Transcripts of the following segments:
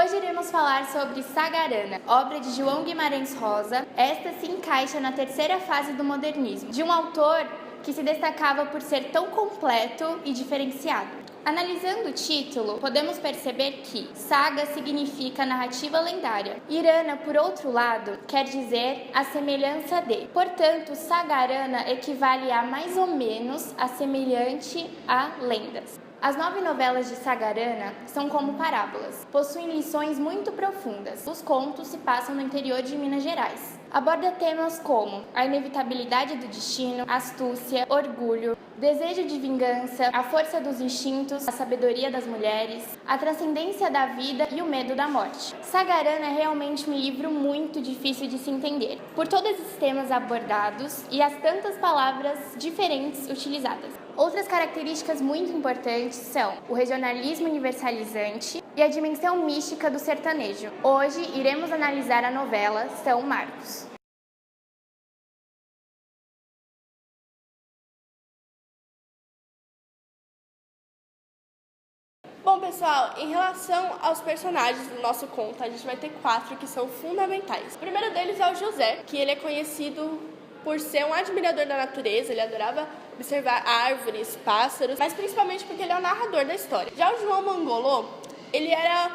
Hoje iremos falar sobre Sagarana, obra de João Guimarães Rosa. Esta se encaixa na terceira fase do modernismo, de um autor que se destacava por ser tão completo e diferenciado. Analisando o título, podemos perceber que saga significa narrativa lendária. Irana, por outro lado, quer dizer a semelhança de. Portanto, Sagarana equivale a mais ou menos a semelhante a lendas. As 9 novelas de Sagarana são como parábolas, possuem lições muito profundas. Os contos se passam no interior de Minas Gerais. Aborda temas como a inevitabilidade do destino, astúcia, orgulho, desejo de vingança, a força dos instintos, a sabedoria das mulheres, a transcendência da vida e o medo da morte. Sagarana é realmente um livro muito difícil de se entender, por todos esses temas abordados e as tantas palavras diferentes utilizadas. Outras características muito importantes são o regionalismo universalizante e a dimensão mística do sertanejo. Hoje iremos analisar a novela São Marcos. Bom, pessoal, em relação aos personagens do nosso conto, a gente vai ter 4 que são fundamentais. O primeiro deles é o José, que ele é conhecido por ser um admirador da natureza, ele adorava observar árvores, pássaros, mas principalmente porque ele é o narrador da história. Já o João Mangolô, ele era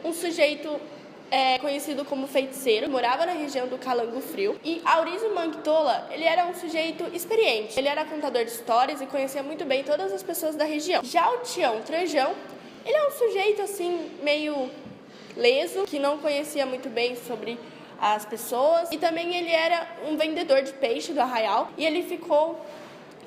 um sujeito conhecido como feiticeiro, morava na região do Calango Frio, e Aurísio Manguitola, ele era um sujeito experiente, ele era contador de histórias e conhecia muito bem todas as pessoas da região. Já o Tião Trajão, ele é um sujeito assim meio leso, que não conhecia muito bem sobre as pessoas, e também ele era um vendedor de peixe do arraial, e ele ficou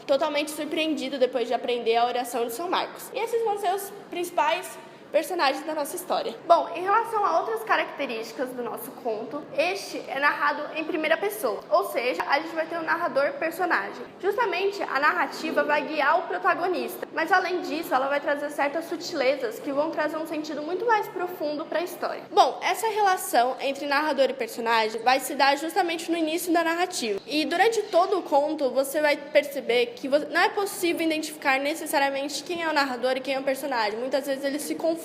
totalmente surpreendido depois de aprender a oração de São Marcos. E esses vão ser os principais personagens da nossa história. Bom, em relação a outras características do nosso conto, este é narrado em primeira pessoa, ou seja, a gente vai ter um narrador-personagem. Justamente, a narrativa vai guiar o protagonista, mas além disso, ela vai trazer certas sutilezas que vão trazer um sentido muito mais profundo para a história. Bom, essa relação entre narrador e personagem vai se dar justamente no início da narrativa. E durante todo o conto, você vai perceber que não é possível identificar necessariamente quem é o narrador e quem é o personagem. Muitas vezes eles se confundem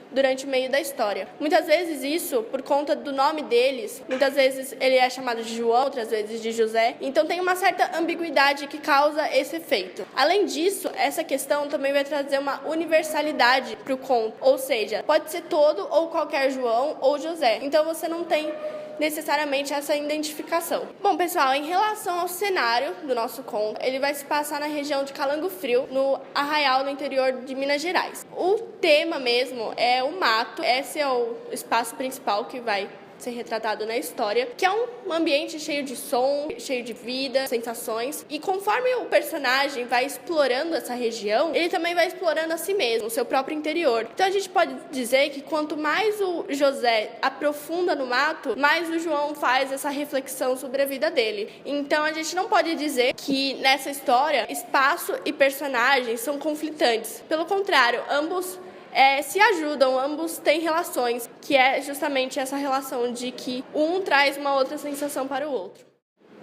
durante o meio da história. Muitas vezes isso por conta do nome deles, muitas vezes ele é chamado de João, outras vezes de José, então tem uma certa ambiguidade que causa esse efeito. Além disso, essa questão também vai trazer uma universalidade para o conto, ou seja, pode ser todo ou qualquer João ou José, então você não tem necessariamente essa identificação. Bom, pessoal, em relação ao cenário do nosso conto, ele vai se passar na região de Calango Frio, no arraial no interior de Minas Gerais. O tema mesmo é o mato, esse é o espaço principal que vai ser retratado na história, que é um ambiente cheio de som, cheio de vida, sensações, e conforme o personagem vai explorando essa região, ele também vai explorando a si mesmo, o seu próprio interior. Então a gente pode dizer que quanto mais o José aprofunda no mato, mais o João faz essa reflexão sobre a vida dele. Então a gente não pode dizer que nessa história espaço e personagem são conflitantes. Pelo contrário, ambos se ajudam, ambos têm relações, que é justamente essa relação de que um traz uma outra sensação para o outro.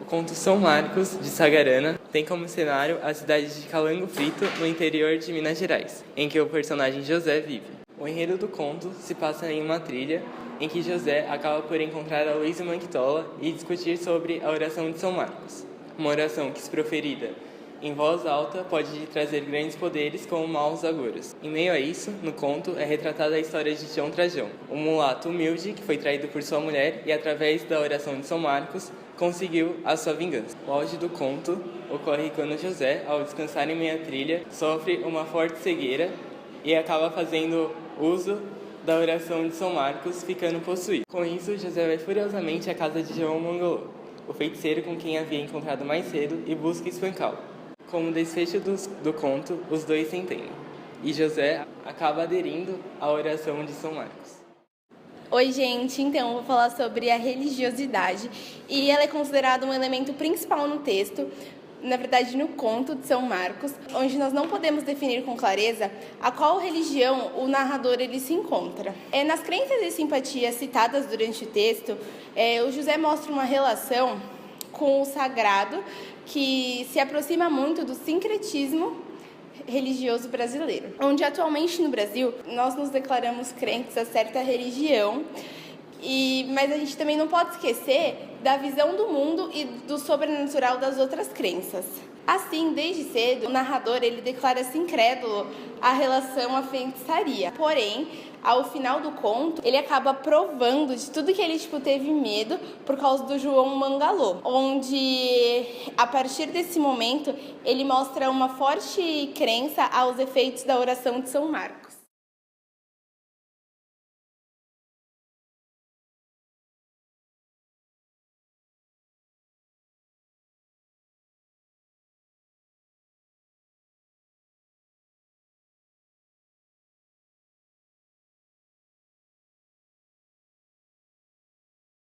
O conto São Marcos, de Sagarana, tem como cenário a cidade de Calango Frito, no interior de Minas Gerais, em que o personagem José vive. O enredo do conto se passa em uma trilha em que José acaba por encontrar Aurísio Manguitola e discutir sobre a oração de São Marcos, uma oração que, se proferida em voz alta, pode lhe trazer grandes poderes como maus agouros. Em meio a isso, no conto, é retratada a história de Tião Trajão, um mulato humilde que foi traído por sua mulher e, através da oração de São Marcos, conseguiu a sua vingança. O auge do conto ocorre quando José, ao descansar em meia trilha, sofre uma forte cegueira e acaba fazendo uso da oração de São Marcos, ficando possuído. Com isso, José vai furiosamente à casa de João Mangolô, o feiticeiro com quem havia encontrado mais cedo, e busca espancá-lo. Como desfecho do conto, os dois se entendem, e José acaba aderindo à oração de São Marcos. Oi, gente, então eu vou falar sobre a religiosidade, e ela é considerada um elemento principal no texto, na verdade no conto de São Marcos, onde nós não podemos definir com clareza a qual religião o narrador ele se encontra. Nas crenças e simpatias citadas durante o texto, o José mostra uma relação com o sagrado que se aproxima muito do sincretismo religioso brasileiro, onde atualmente no Brasil nós nos declaramos crentes a certa religião, mas a gente também não pode esquecer da visão do mundo e do sobrenatural das outras crenças. Assim, desde cedo, o narrador ele declara-se incrédulo à relação à feitiçaria. Porém, ao final do conto, ele acaba provando de tudo que ele teve medo por causa do João Mangalô, onde, a partir desse momento, ele mostra uma forte crença aos efeitos da oração de São Marcos.